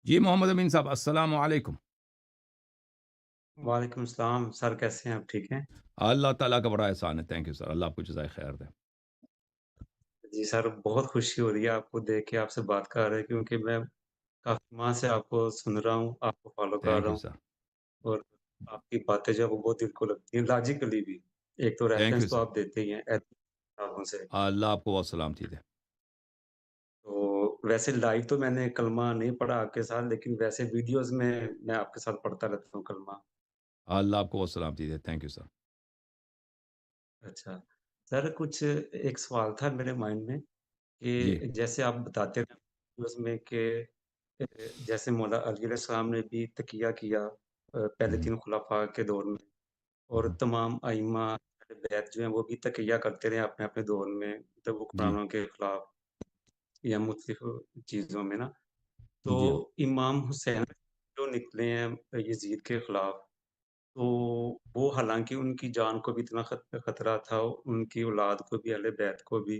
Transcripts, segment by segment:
جی محمد امین صاحب السلام علیکم۔ وعلیکم السلام سر، کیسے ہیں آپ؟ ٹھیک ہیں؟ اللہ تعالیٰ کا بڑا احسان ہے، تھینک یو سر، اللہ آپ کو جزائے خیر دے۔ جی سر، بہت خوشی ہو رہی ہے آپ کو دیکھ کے، آپ سے بات کر رہے کیونکہ میں کافی ماہ سے آپ کو سن رہا ہوں، آپ کو فالو کر تھینک رہا یو ہوں سر، اور آپ کی باتیں جو ہے وہ بہت دل کو لگتی ہیں، لاجیکلی بھی۔ ایک تو تھینک یو ریفرنس تو سر، آپ دیتے ہی ہیں کتابوں سے۔ اللہ آپ کو بہت سلامتی دے۔ تو ویسے لائیو تو میں نے کلمہ نہیں پڑھا آپ کے ساتھ، لیکن ویسے ویڈیوز میں آپ کے ساتھ پڑھتا رہتا ہوں کلمہ۔ اللہ آپ کو بہت سلامتی دے، تھینک یو سر۔ اچھا سر، کچھ ایک سوال تھا میرے مائنڈ میں جی، کہ جیسے آپ بتاتے ہیں ویڈیوز میں کہ جیسے مولا علی علیہ السلام نے بھی تقیہ کیا پہلے ہوں، 3 خلفاء کے دور میں، اور ہوں، تمام ائمہ اہل بیت جو ہیں وہ بھی تقیہ کرتے رہے اپنے اپنے دور میں، مطلب جی، حکمرانوں کے خلاف یا مختلف چیزوں میں نا۔ تو جی۔ امام حسین جو نکلے ہیں یزید کے خلاف، تو وہ حالانکہ ان کی جان کو بھی اتنا خطرہ تھا، ان کی اولاد کو بھی، اہل بیت کو بھی،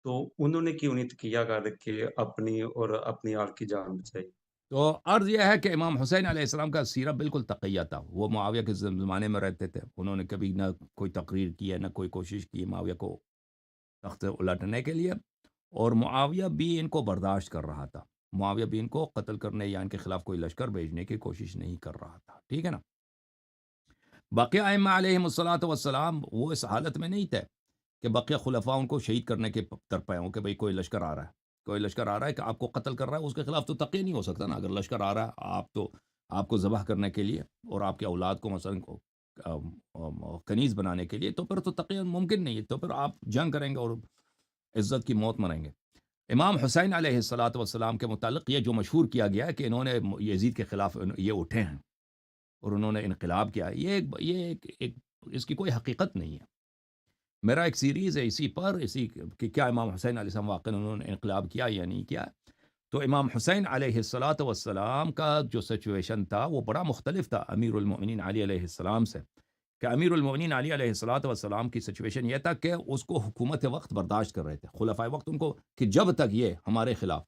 تو انہوں نے کیوں نہیں تقیہ کر کے اپنی اور اپنی آل کی جان بچائی؟ تو عرض یہ ہے کہ امام حسین علیہ السلام کا سیرہ بالکل تقیہ تھا، وہ معاویہ کے زمانے میں رہتے تھے، انہوں نے کبھی نہ کوئی تقریر کی ہے، نہ کوئی کوشش کی ہے معاویہ کو تخت الٹنے کے لیے، اور معاویہ بھی ان کو برداشت کر رہا تھا، معاویہ بھی ان کو قتل کرنے یا ان کے خلاف کوئی لشکر بھیجنے کی کوشش نہیں کر رہا تھا، ٹھیک ہے نا؟ بقیہ ائمہ علیہم الصلوۃ والسلام وہ اس حالت میں نہیں تھے کہ بقیہ خلفاء ان کو شہید کرنے کے ترپے ہوں کہ بھئی کوئی لشکر آ رہا ہے، کوئی لشکر آ رہا ہے کہ آپ کو قتل کر رہا ہے، اس کے خلاف تو تقیہ نہیں ہو سکتا نا، اگر لشکر آ رہا ہے آپ کو ذبح کرنے کے لیے اور آپ کی اولاد کو مثلا کنیز بنانے کے لیے، تو پھر تو تقیہ ممکن نہیں ہے، تو پھر آپ جنگ کریں گے اور عزت کی موت مریں گے۔ امام حسین علیہ الصلوۃ والسلام کے متعلق یہ جو مشہور کیا گیا ہے کہ انہوں نے یزید کے خلاف یہ اٹھے ہیں اور انہوں نے انقلاب کیا ہے، ایک اس کی کوئی حقیقت نہیں ہے۔ میرا ایک سیریز ہے اسی پر، اسی کہ کیا امام حسین علیہ السلام واقعا انہوں نے انقلاب کیا یا نہیں کیا۔ تو امام حسین علیہ الصلوۃ والسلام کا جو سچویشن تھا وہ بڑا مختلف تھا امیر المؤمنین علی علیہ السلام سے، کہ امیر المؤمنین علی علیہ الصلوۃ والسلام کی سچویشن یہ تھا کہ اس کو حکومت وقت برداشت کر رہے تھے، خلفائے وقت ان کو کہ جب تک یہ ہمارے خلاف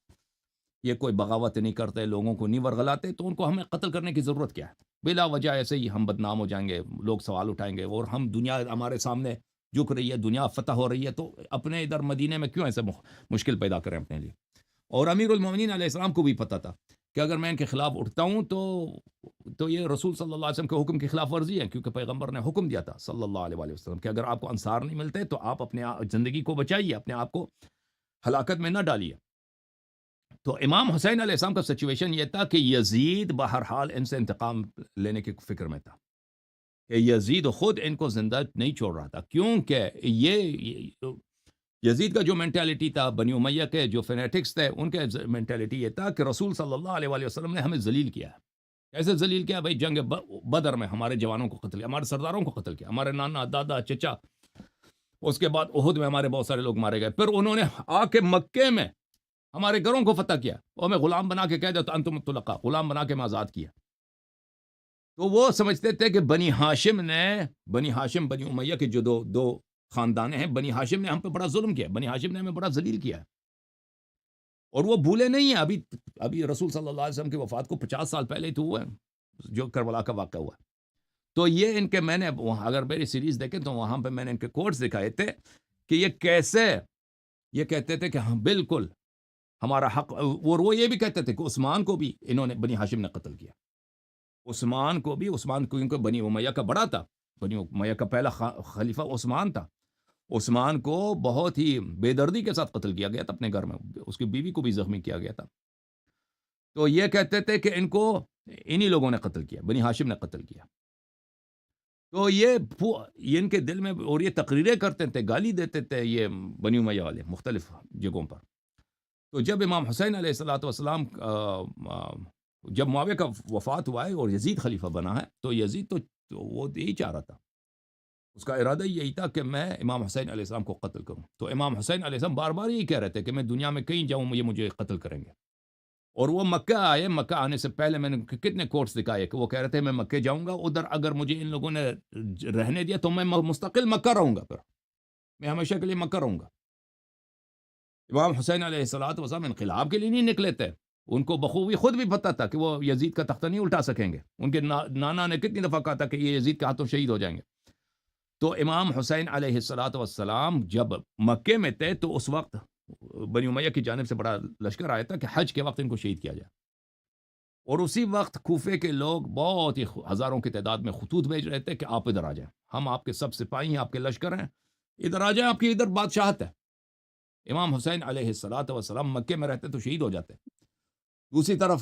یہ کوئی بغاوت نہیں کرتے، لوگوں کو نہیں ورغلاتے، تو ان کو ہمیں قتل کرنے کی ضرورت کیا ہے؟ بلا وجہ ایسے ہی ہم بدنام ہو جائیں گے، لوگ سوال اٹھائیں گے اور ہم دنیا ہمارے سامنے جھک رہی ہے، دنیا فتح ہو رہی ہے، تو اپنے ادھر مدینے میں کیوں ایسے مشکل پیدا کریں اپنے لیے؟ اور امیر المومنین علیہ السلام کو بھی پتہ تھا کہ اگر میں ان کے خلاف اٹھتا ہوں تو یہ رسول صلی اللہ علیہ وسلم کے حکم کی خلاف ورزی ہے، کیونکہ پیغمبر نے حکم دیا تھا صلی اللہ علیہ وآلہ وسلم کہ اگر آپ کو انصار نہیں ملتے تو آپ اپنے زندگی کو بچائیے، اپنے آپ کو ہلاکت میں نہ ڈالیے۔ تو امام حسین علیہ السلام کا سچویشن یہ تھا کہ یزید بہرحال ان سے انتقام لینے کی فکر میں تھا، کہ یزید خود ان کو زندہ نہیں چھوڑ رہا تھا، کیونکہ یزید کا جو مینٹیلٹی تھا، بنی امیہ کے جو فینیٹکس تھے ان کے مینٹیلٹی یہ تھا کہ رسول صلی اللہ علیہ وآلہ وسلم نے ہمیں ذلیل کیا ہے۔ کیسے ذلیل کیا؟ بھائی جنگ بدر میں ہمارے جوانوں کو قتل کیا، ہمارے سرداروں کو قتل کیا، ہمارے نانا دادا چچا، اس کے بعد احد میں ہمارے بہت سارے لوگ مارے گئے، پھر انہوں نے آ کے مکے میں ہمارے گھروں کو فتح کیا اور میں غلام بنا کے کہہ دیتا انتم الطلقاء، غلام بنا کے میں آزاد کیا۔ تو وہ سمجھتے تھے کہ بنی ہاشم بنی امیہ کے جو دو خاندان ہیں، بنی ہاشم نے ہم پہ بڑا ظلم کیا، بنی ہاشم نے ہمیں بڑا ذلیل کیا ہے، اور وہ بھولے نہیں ہیں۔ ابھی رسول صلی اللہ علیہ وسلم کی وفات کو 50 سال پہلے ہی تو ہوا ہے جو کربلا کا واقعہ ہوا ہے۔ تو یہ ان کے میں نے اگر میری سیریز دیکھیں تو وہاں پہ میں نے ان کے کوٹس دکھائے تھے کہ یہ کیسے یہ کہتے تھے کہ ہاں بالکل ہمارا حق، اور وہ یہ بھی کہتے تھے کہ عثمان کو بھی انہوں نے بنی ہاشم نے قتل کیا، عثمان کیونکہ بنی امیہ کا بڑا تھا، بنی امیہ کا پہلا خلیفہ عثمان تھا، عثمان کو بہت ہی بے دردی کے ساتھ قتل کیا گیا تھا اپنے گھر میں، اس کی بیوی کو بھی زخمی کیا گیا تھا۔ تو یہ کہتے تھے کہ ان کو انہی لوگوں نے قتل کیا، بنی ہاشم نے قتل کیا۔ تو یہ ان کے دل میں، اور یہ تقریریں کرتے تھے، گالی دیتے تھے یہ بنی امیہ والے مختلف جگہوں پر۔ تو جب امام حسین علیہ الصلوۃ والسلام جب معاویہ کا وفات ہوا ہے اور یزید خلیفہ بنا ہے، تو یزید تو وہ یہی چاہ رہا تھا، اس کا ارادہ یہی تھا کہ میں امام حسین علیہ السلام کو قتل کروں۔ تو امام حسین علیہ السلام بار بار یہی کہہ رہے تھے کہ میں دنیا میں کہیں جاؤں یہ مجھے قتل کریں گے، اور وہ مکہ آئے، مکہ آنے سے پہلے میں نے کتنے کوٹس دکھائے کہ وہ کہہ رہے تھے میں مکہ جاؤں گا، ادھر اگر مجھے ان لوگوں نے رہنے دیا تو میں مستقل مکہ رہوں گا، پھر میں ہمیشہ کے لیے مکہ رہوں گا۔ امام حسین علیہ الصلوۃ والسلام انقلاب کے لیے نہیں نکلے تھے، ان کو بخوبی خود بھی پتہ تھا کہ وہ یزید کا تختہ نہیں الٹا سکیں گے. ان کے نانا نے کتنی دفعہ کہا تھا کہ یہ یزید کے ہاتھوں شہید ہو جائیں گے. تو امام حسین علیہ الصلوۃ والسلام جب مکے میں تھے تو اس وقت بنی امیہ کی جانب سے بڑا لشکر آیا تھا کہ حج کے وقت ان کو شہید کیا جائے. اور اسی وقت کوفے کے لوگ بہت ہی ہزاروں کی تعداد میں خطوط بھیج رہے تھے کہ آپ ادھر آ جائیں, ہم آپ کے سب سپاہی ہیں, آپ کے لشکر ہیں, ادھر آ جائیں, آپ کی ادھر بادشاہت ہے. امام حسین علیہ الصلوۃ والسلام مکے میں رہتے تو شہید ہو جاتے. دوسری طرف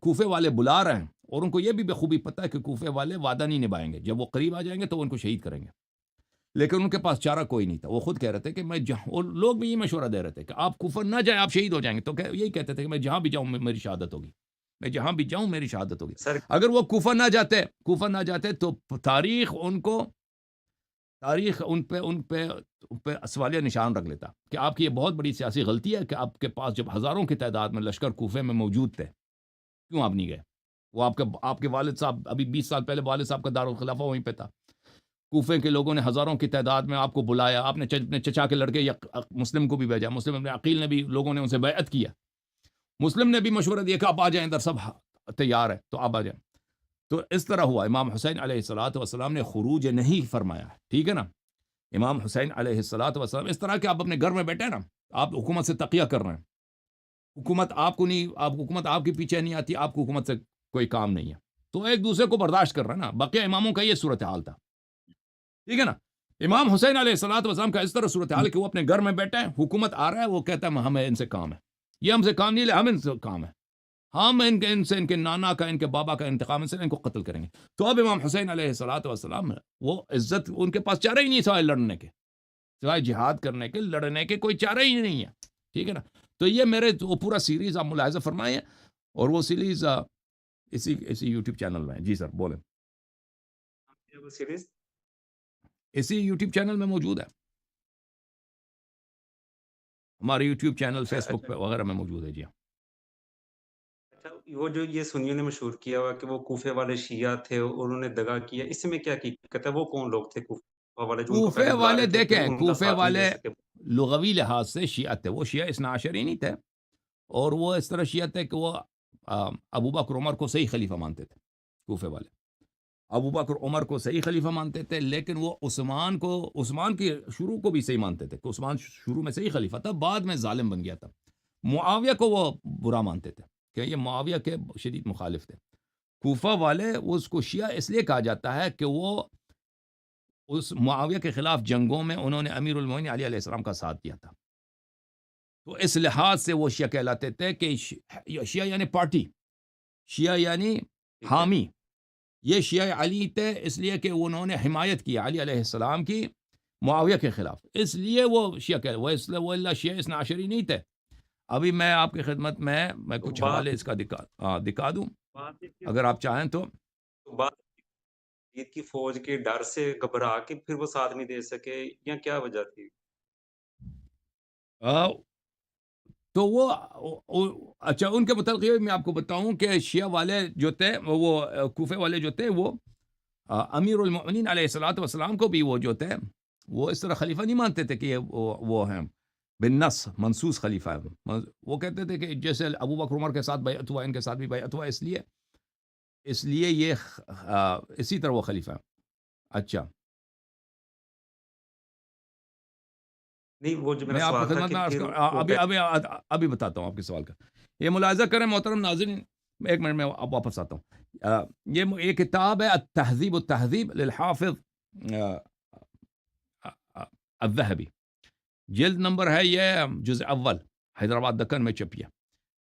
کوفے والے بلا رہے ہیں اور ان کو یہ بھی بخوبی پتہ ہے کہ کوفے والے وعدہ نہیں نبھائیں گے, جب وہ قریب آ جائیں گے تو وہ ان کو شہید کریں گے. لیکن ان کے پاس چارہ کوئی نہیں تھا. وہ خود کہہ رہے تھے کہ میں جہاں, اور لوگ بھی یہ مشورہ دے رہے تھے کہ آپ کوفہ نہ جائیں, آپ شہید ہو جائیں گے. تو یہی کہتے تھے کہ میں جہاں بھی جاؤں میری شہادت ہوگی, میں جہاں بھی جاؤں میری شہادت ہوگی. سر اگر وہ کوفہ نہ جاتے تو تاریخ ان پہ سوالیہ نشان رکھ لیتا کہ آپ کی یہ بہت بڑی سیاسی غلطی ہے کہ آپ کے پاس جب ہزاروں کی تعداد میں لشکر کوفے میں موجود تھے, کیوں آپ نہیں گئے؟ وہ آپ کے والد صاحب, ابھی 20 سال پہلے والد صاحب کا دارالخلافہ وہیں پہ تھا. کوفے کے لوگوں نے ہزاروں کی تعداد میں آپ کو بلایا, آپ نے اپنے چچا کے لڑکے یا مسلم کو بھی بھیجا, مسلم ابن عقیل نے بھی, لوگوں نے ان سے بیعت کیا. مسلم نے بھی مشورہ دیا کہ آپ آ جائیں, ادھر سب تیار ہے تو آپ آ جائیں. تو اس طرح ہوا. امام حسین علیہ الصلوۃ والسلام نے خروج نہیں فرمایا, ٹھیک ہے نا. امام حسین علیہ الصلوۃ والسلام اس طرح کہ آپ اپنے گھر میں بیٹھے نا, آپ حکومت سے تقیہ کر رہے ہیں, حکومت آپ کے پیچھے نہیں آتی, آپ کو حکومت سے کوئی کام نہیں ہے, تو ایک دوسرے کو برداشت کر رہے ہیں نا. بقیہ اماموں کا یہ صورتحال تھا, ٹھیک ہے نا. امام حسین علیہ الصلوۃ والسلام کا اس طرح صورتحال ہے کہ وہ اپنے گھر میں بیٹھے ہیں, حکومت آ رہا ہے, وہ کہتا ہے ہمیں ان سے کام ہے, یہ ہم سے کام نہیں لے, ہم ان سے کام ہے, ہم ان کے نانا کا, ان کے بابا کا انتقام سے ان کو قتل کریں گے. تو اب امام حسین علیہ الصلوۃ والسلام وہ عزت, ان کے پاس چارہ ہی نہیں سوائے لڑنے کے, سوائے جہاد کرنے کے, لڑنے کے کوئی چارہ ہی نہیں ہے, ٹھیک ہے نا. تو یہ میرے وہ پورا سیریز آپ ملاحظہ فرمائیں, اور وہ سیریز اسی یوٹیوب چینل میں. جی سر بولیں. سیریز اسی یوٹیوب چینل میں موجود ہے, ہمارے یوٹیوب چینل فیس بک پہ وغیرہ میں موجود ہے. جی ہاں. اچھا, وہ جو یہ سنیوں نے مشہور کیا ہوا کہ وہ کوفے والے شیعہ تھے اور انہوں نے دغا کیا, اس میں کیا حقیقت ہے؟ وہ کون لوگ تھے کوفہ والے جو ان کو کوفے پہلے بلا والے رہے تھے پھر دیکھیں, ان کا کوفے ساتھ نہیں دے والے سکے؟ لغوی لحاظ سے شیعہ تھے, وہ شیعہ اثنا عشری نہیں تھے, اور وہ اس طرح شیعہ تھے کہ وہ ابو بکر عمر کو صحیح خلیفہ مانتے تھے. کوفے والے ابو بکر عمر کو صحیح خلیفہ مانتے تھے, لیکن وہ عثمان کی شروع کو بھی صحیح مانتے تھے کہ عثمان شروع میں صحیح خلیفہ تھا, بعد میں ظالم بن گیا تھا. معاویہ کو وہ برا مانتے تھے کہ یہ معاویہ کے شدید مخالف تھے. کوفہ والے اس کو شیعہ اس لیے کہا جاتا ہے کہ وہ اس معاویہ کے خلاف جنگوں میں انہوں نے امیر المومنین علی علیہ السلام کا ساتھ دیا تھا, تو اس لحاظ سے وہ شیعہ کہلاتے تھے کہ شیعہ یعنی پارٹی, شیعہ یعنی ٹھیک ہے. حامی. یہ شیعہ علی تھے اس لیے کہ انہوں نے حمایت کی علی علیہ السلام کی معاویہ کے خلاف, اس لیے وہ شیعہ کہہ, وہ اللہ شیعہ اثنا عشری نہیں تھے. ابھی میں آپ کی خدمت میں تو کچھ بات حوالے اس کا دکھا دوں بات یہ کہ اگر آپ چاہیں تو. بات یزید کی فوج کے ڈر سے گھبرا کے پھر وہ ساتھ نہیں دے سکے, یا کیا وجہ تھی؟ آ، تو وہ اچھا, ان کے متعلق یہ میں آپ کو بتاؤں کہ شیعہ والے جو تھے, وہ کوفے والے جو تھے, وہ امیر المؤمنین علیہ الصلوۃ والسلام کو بھی وہ جو تھے وہ اس طرح خلیفہ نہیں مانتے تھے کہ یہ وہ ہیں بالنص منصوص خلیفہ ہے. وہ کہتے تھے کہ جیسے ابو بکر عمر کے ساتھ بیعت ہوا, ان کے ساتھ بھی بیعت ہوا, اس لیے یہ اسی طرح وہ خلیفہ ہے. اچھا, نہیں, وہ جو میرا میں آپ کی سوال تھا خدمت کہ میں پھر وہ ابھی بتاتا ہوں آپ کے سوال کا. یہ ملاحظہ کریں محترم ناظرین, ایک منٹ میں اب واپس آتا ہوں. یہ کتاب ہے التہذیب التہذیب للحافظ الذہبی, جلد نمبر ہے یہ جزء اول, حیدرآباد دکن میں چھپی ہے.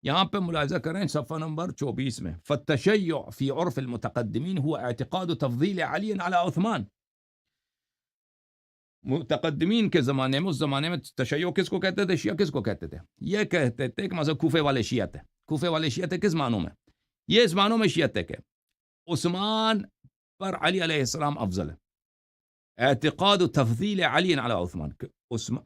یہاں پہ ملاحظہ کریں صفحہ نمبر 24 میں, فالتشیع فی عرف المتقدمین هو اعتقاد تفضیل علی علی عثمان. متقدمین کے زمانے میں, اس زمانے میں تشیع کس کو کہتے تھے, شیعہ کس کو کہتے تھے؟ یہ کہتے تھے کہ مثلا کوفے والے شیعہ تھے. کوفے والے شیعہ تھے کس معنوں میں؟ یہ اس معنوں میں شیعہ تھے کہ عثمان پر علی علیہ السلام افضل ہے. اعتقاد تفضیل علی علی عثمان,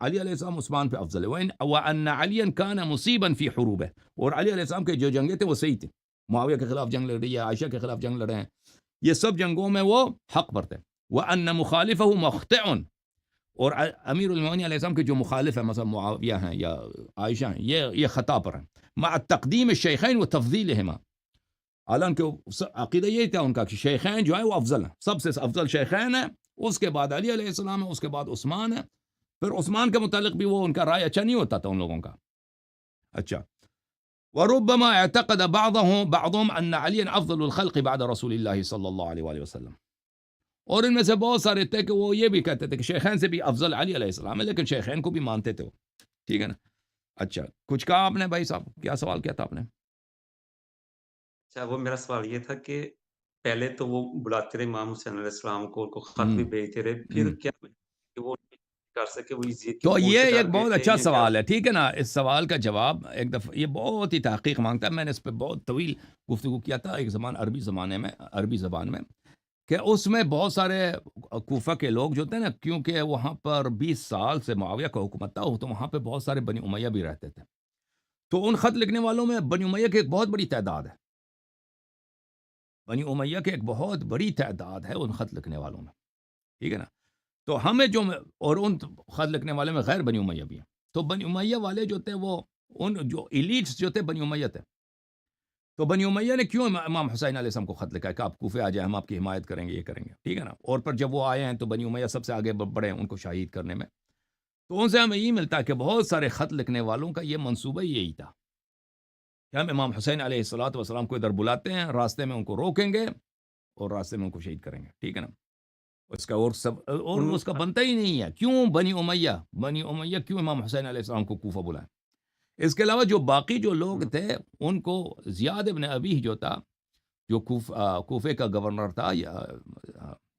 علی علیہ السلام عثمان پہ افضل ہے. وَأَنَّ عَلِيًا كَانَ مُصِيبًا فِي حُرُوبِهِ, اور علی علیہ السلام کے جو جنگیں تھے وہ صحیح تھے. معاویہ کے خلاف جنگ لڑ رہی ہے, عائشہ کے خلاف جنگ لڑے ہیں, یہ سب جنگوں میں وہ حق پر تھے. وَأَنَّ مُخَالِفَهُ مُخْطِئٌ, اور امیر المومنین علیہ السلام کے جو مخالف ہیں مثلا معاویہ ہیں یا عائشہ ہیں، یہ خطا پر ہیں، مع تقدیم الشیخین و تفضیلہما، حالانکہ عقیدہ یہی تھا ان کا کہ شیخین جو ہے وہ افضل ہیں، سب سے افضل شیخین ہیں، اس کے بعد علی علیہ السلام ہے، اس کے بعد عثمان ہے، پھر عثمان کے متعلق بھی وہ ان کا رائے اچھا نہیں ہوتا تھا ان لوگوں کا. اچھا، وربما اعتقد بعضهم ان علی افضل الخلق بعد رسول اللہ صلی اللہ علیہ وآلہ وسلم، اور ان میں سے بہت سارے تھے کہ وہ یہ بھی کہتے تھے کہ شیخین سے بھی افضل علی علیہ السلام ہے، لیکن شیخین کو بھی مانتے تھے وہ. ٹھیک ہے نا. اچھا، کچھ کہا آپ نے بھائی صاحب؟ کیا سوال کیا تھا آپ نے؟ اچھا، وہ میرا سوال یہ تھا کہ پہلے تو وہ بلاتے رہے امام حسین علیہ السلام کو، ان کو خط ہم بھی بھیجتے رہے، ہم پھر کیا کہ وہ نہیں کر سکے، وہ یزید کے تو پھول یہ سے ایک ڈر گئے بہت تھے اچھا یا کیا؟ سوال ہے. ٹھیک ہے نا. اس سوال کا جواب ایک دفعہ یہ بہت ہی تحقیق مانگتا ہے. میں نے اس پہ بہت طویل گفتگو کیا تھا ایک عربی زبان میں، کہ اس میں بہت سارے کوفہ کے لوگ جو تھے نا، کیونکہ وہاں پر 20 سال سے معاویہ کا حکومت تھا، تو وہاں پہ بہت سارے بنی امیہ بھی رہتے تھے. تو ان خط لکھنے والوں میں بنی امیہ کی ایک بہت بڑی تعداد ہے. بنی امیہ کی ایک بہت بڑی تعداد ہے ان خط لکھنے والوں میں. ٹھیک ہے نا. تو ہمیں جو اور ان خط لکھنے والے میں غیر بنی امیہ بھی ہیں. تو بنی امیہ والے جو تھے وہ ان جو ایلیٹس جو تھے بنی امیہ تھے. تو بنی امیہ نے کیوں امام حسین علیہ السلام کو خط لکھا ہے کہ آپ کوفے آ جائیں، ہم آپ کی حمایت کریں گے، یہ کریں گے. ٹھیک ہے نا. اور پر جب وہ آئے ہیں تو بنی امیہ سب سے آگے بڑھے ہیں ان کو شہید کرنے میں. تو ان سے ہمیں یہ ملتا ہے کہ بہت سارے خط لکھنے والوں کا یہ منصوبہ یہی تھا کہ ہم امام حسین علیہ الصلوۃ والسلام کو ادھر بلاتے ہیں، راستے میں ان کو روکیں گے اور راستے میں ان کو شہید کریں گے. ٹھیک ہے نا. اس کا اور ان اس کا بنتا ہی نہیں ہے. کیوں بنی امیہ کیوں امام حسین علیہ السلام کو کوفہ بلائیں؟ اس کے علاوہ جو باقی جو لوگ تھے ان کو زیاد ابن ابی جو تھا، جو کوفے کا گورنر تھا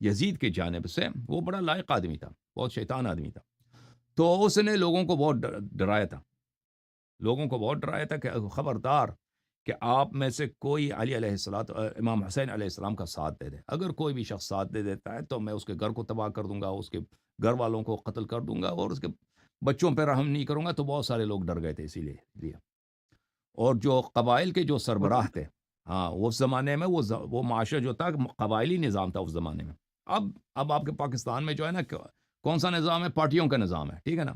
یزید کی جانب سے، وہ بڑا لائق آدمی تھا، بہت شیطان آدمی تھا. تو اس نے لوگوں کو بہت ڈرایا تھا کہ خبردار کہ آپ میں سے کوئی علی علیہ السلام امام حسین علیہ السلام کا ساتھ دے دے. اگر کوئی بھی شخص ساتھ دے دیتا ہے تو میں اس کے گھر کو تباہ کر دوں گا، اس کے گھر والوں کو قتل کر دوں گا، اور اس کے بچوں پہ رحم نہیں کروں گا. تو بہت سارے لوگ ڈر گئے تھے اسی لیے. اور جو قبائل کے جو سربراہ تھے، ہاں، اس زمانے میں وہ معاشرہ جو تھا قبائلی نظام تھا اس زمانے میں. اب آپ کے پاکستان میں جو ہے نا، کون سا نظام ہے؟ پارٹیوں کا نظام ہے. ٹھیک ہے نا.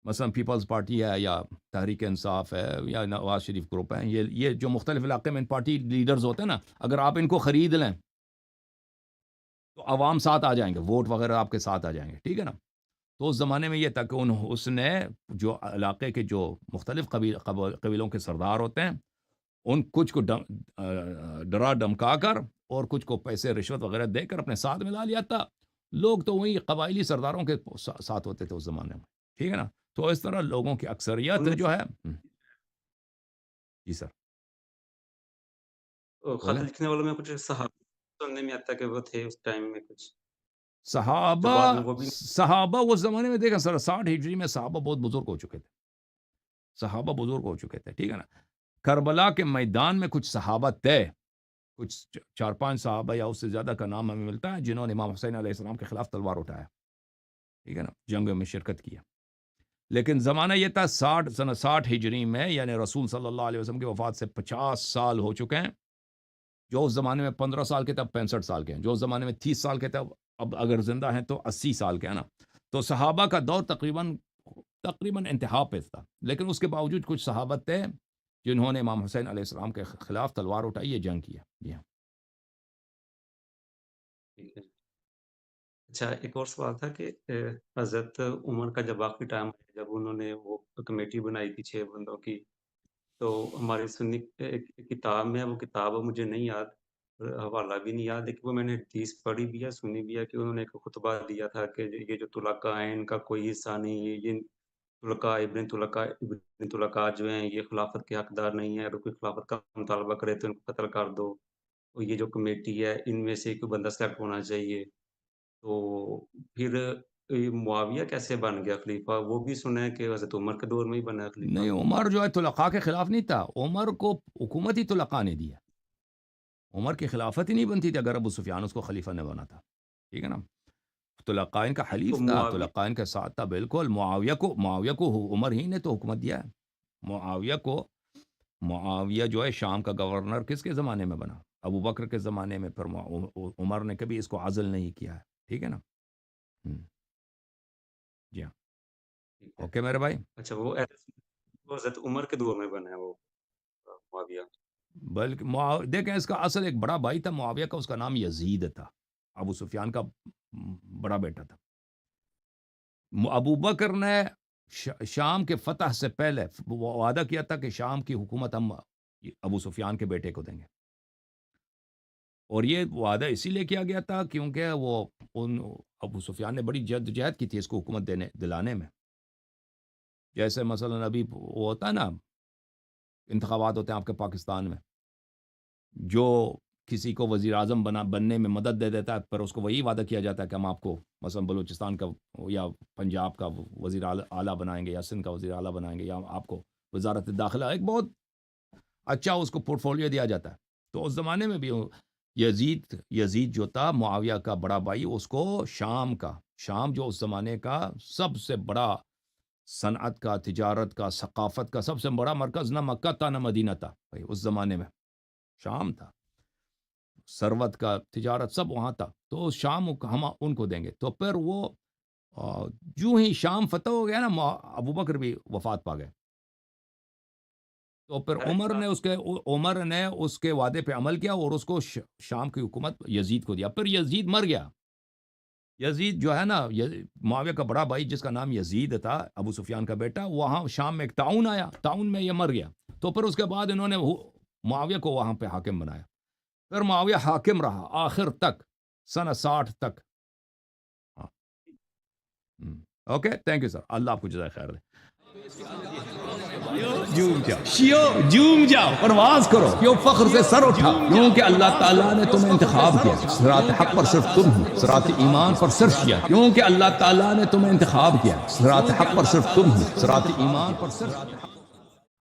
مثلا پیپلز پارٹی ہے یا تحریک انصاف ہے یا نواز شریف گروپ ہے. یہ جو مختلف علاقے میں ان پارٹی لیڈرز ہوتے ہیں نا، اگر آپ ان کو خرید لیں تو عوام ساتھ آ جائیں گے، ووٹ وغیرہ آپ کے ساتھ آ جائیں گے. ٹھیک ہے نا. تو اس زمانے میں یہ تھا کہ اس نے جو علاقے کے جو مختلف قبیلوں کے سردار ہوتے ہیں، ان کچھ کو ڈرا دھمکا کر اور کچھ کو پیسے رشوت وغیرہ دے کر اپنے ساتھ ملا لیا تھا. لوگ تو وہی قبائلی سرداروں کے ساتھ ہوتے تھے اس زمانے میں. ٹھیک ہے نا. تو اس طرح لوگوں کی اکثریت ان میں جو ہے. جی سر، خط بولیں. لکھنے والوں میں کچھ صحابہ سننے میں آتا ہے کہ وہ تھے اس ٹائم میں کچھ، جو صحابہ بعد میں وہ بھی صحابہ اس زمانے میں دیکھا سر، 60 ہجری میں صحابہ بہت بزرگ ہو چکے تھے. ٹھیک ہے نا. کربلا کے میدان میں کچھ صحابہ تھے، کچھ 4-5 صحابہ یا اس سے زیادہ کا نام ہمیں ملتا ہے جنہوں نے امام حسین علیہ السلام کے خلاف تلوار اٹھایا. ٹھیک ہے نا. جنگ میں شرکت کیا. لیکن زمانہ یہ تھا سن 60 ہجری میں، یعنی رسول صلی اللہ علیہ وسلم کی وفات سے 50 سال ہو چکے ہیں. جو اس زمانے میں 15 سال کے تھے اب 65 سال کے ہیں. جو اس زمانے میں 30 سال کے تھے اب اگر زندہ ہیں تو 80 سال کے ہیں نا. تو صحابہ کا دور تقریباً انتہا پہ تھا. لیکن اس کے باوجود کچھ صحابہ تھے جنہوں نے امام حسین علیہ السلام کے خلاف تلوار اٹھائی، یہ جنگ کیا. جی ہاں. ٹھیک ہے. اچھا، ایک اور سوال تھا کہ حضرت عمر کا جب آخری ٹائم آیا، جب انہوں نے وہ کمیٹی بنائی تھی 6 بندوں کی، تو ہماری سنی ایک کتاب میں ہے، وہ کتاب مجھے نہیں یاد، حوالہ بھی نہیں یاد، لیکن وہ میں نے حدیث پڑھی بھی ہے، سنی بھی ہے کہ انہوں نے ایک خطبہ دیا تھا کہ یہ جو طلقاء ہیں ان کا کوئی حصہ نہیں ہے، یہ ابن طلقاء جو ہیں یہ خلافت کے حقدار نہیں ہیں، اگر کوئی خلافت کا مطالبہ کرے تو ان کو قتل کر دو، اور یہ جو کمیٹی ہے ان میں سے کوئی بندہ سلیکٹ ہونا چاہیے. تو پھر معاویہ کیسے بن گیا خلیفہ؟ وہ بھی سنا ہے کہ حضرت عمر کے دور میں ہی بنا ہے خلیفہ. نہیں، عمر جو ہے طلقاء کے خلاف نہیں تھا. عمر کو حکومت ہی طلقاء نے دی ہے. عمر کی خلافت ہی نہیں بنتی تھی اگر ابو سفیان اس کو خلیفہ نے بنا تھا. ٹھیک ہے نا. طلقاء ان کا تو حلیف تھا، معاویہ طلقاء ان کے ساتھ تھا. بالکل. معاویہ کو عمر ہی نے تو حکومت دیا ہے. معاویہ جو ہے شام کا گورنر کس کے زمانے میں بنا؟ ابو بکر کے زمانے میں. پھر عمر نے کبھی اس کو عزل نہیں کیا ہے. ٹھیک ہے نا. جی ہاں، ٹھیک ہے۔ اوکے میرے بھائی. اچھا وہ حضرت عمر کے دور میں بنا ہے وہ معاویہ؟ بلکہ دیکھیں اس کا اصل ایک بڑا بھائی تھا معاویہ کا، اس کا نام یزید تھا، ابو سفیان کا بڑا بیٹا تھا. ابو بکر نے شام کے فتح سے پہلے وہ وعدہ کیا تھا کہ شام کی حکومت ہم ابو سفیان کے بیٹے کو دیں گے، اور یہ وعدہ اسی لیے کیا گیا تھا کیونکہ وہ ابو سفیان نے بڑی جدوجہد کی تھی اس کو حکومت دلانے میں. جیسے مثلا ابھی وہ ہوتا ہے نا، انتخابات ہوتے ہیں آپ کے پاکستان میں، جو کسی کو وزیر اعظم بننے میں مدد دے دیتا ہے، پر اس کو وہی وعدہ کیا جاتا ہے کہ ہم آپ کو مثلا بلوچستان کا یا پنجاب کا وزیر اعلیٰ بنائیں گے، یا سندھ کا وزیر اعلیٰ بنائیں گے، یا آپ کو وزارت داخلہ ایک بہت اچھا اس کو پورٹ فولیو دیا جاتا ہے. تو اس زمانے میں بھی یزید جو تھا معاویہ کا بڑا بھائی، اس کو شام جو اس زمانے کا سب سے بڑا صنعت کا، تجارت کا، ثقافت کا سب سے بڑا مرکز نہ مکہ تھا نہ مدینہ تھا بھائی، اس زمانے میں شام تھا، ثروت کا، تجارت سب وہاں تھا. تو شام ہم ان کو دیں گے. تو پھر وہ جو ہی شام فتح ہو گیا نا، ابو بکر بھی وفات پا گئے. تو پھر عمر نے اس کے وعدے پہ عمل کیا اور اس کو شام کی حکومت یزید کو دیا. پھر یزید مر گیا. یزید جو ہے نا، معاویہ کا بڑا بھائی جس کا نام یزید تھا، ابو سفیان کا بیٹا، وہاں شام میں ایک طاعون آیا، طاعون میں یہ مر گیا. تو پھر اس کے بعد انہوں نے معاویہ کو وہاں پہ حاکم بنایا. پھر معاویہ حاکم رہا آخر تک، سنہ 60 تک. اوکے، تھینک یو سر، اللہ آپ کو جزائے خیر دے. جھوم جاؤ، پرواز کرو، کیوں فخر سے سر اٹھا، کیونکہ اللہ تعالیٰ نے تمہیں انتخاب کیا. صراط حق پر صرف تم ہو، صراط ایمان پر صرف کیا، کیونکہ اللہ تعالیٰ نے تمہیں انتخاب کیا. صراط حق پر صرف تم ہو، صراط ایمان پر صرف